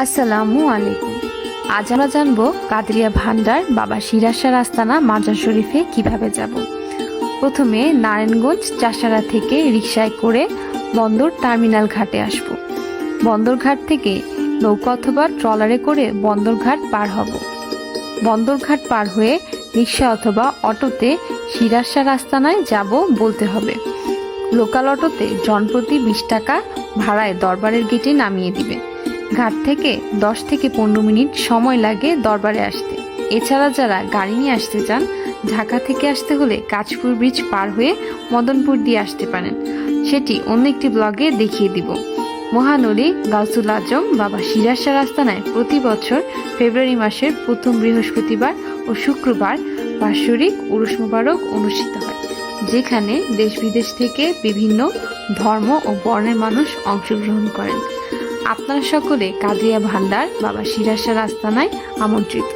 আসসালামু আলাইকুম। আজ আমরা জানবো কাদরিয়া ভান্ডার বাবা সিরাজ আস্তানা মাজার শরীফে কিভাবে যাব। প্রথমে নারায়ণগঞ্জ চাষারা থেকে রিকশায় করে বন্দর টার্মিনাল ঘাটে আসব। বন্দরঘাট থেকে নৌকা অথবা ট্রলারে করে বন্দরঘাট পার হব। বন্দরঘাট পার হয়ে রিকশা অথবা অটোতে সিরাজ আস্তানায় যাব বলতে হবে। লোকাল অটোতে জনপ্রতি 20 টাকা ভাড়ায় দরবারের গেটে নামিয়ে দিবে। ঘাট থেকে 10 থেকে 15 মিনিট সময় লাগে দরবারে আসতে। এছাড়া যারা গাড়ি নিয়ে আসতে চান, ঢাকা থেকে আসতে হলে কাঁচপুর ব্রিজ পার হয়ে মদনপুর দিয়ে আসতে পারেন, সেটি অন্য একটি ব্লগে দেখিয়ে দিব। মহানলী গাউসুল আজম বাবা সিরাজ আস্তানায় প্রতি বছর ফেব্রুয়ারি মাসের প্রথম বৃহস্পতিবার ও শুক্রবার বাৎসরিক উরুস মুবারক অনুষ্ঠিত হয়, যেখানে দেশ বিদেশ থেকে বিভিন্ন ধর্ম ও বর্ণের মানুষ অংশগ্রহণ করেন। আপনারা সকলে কাদরিয়া ভান্ডার বাবা সিরাজ আস্তানায় আমন্ত্রিত।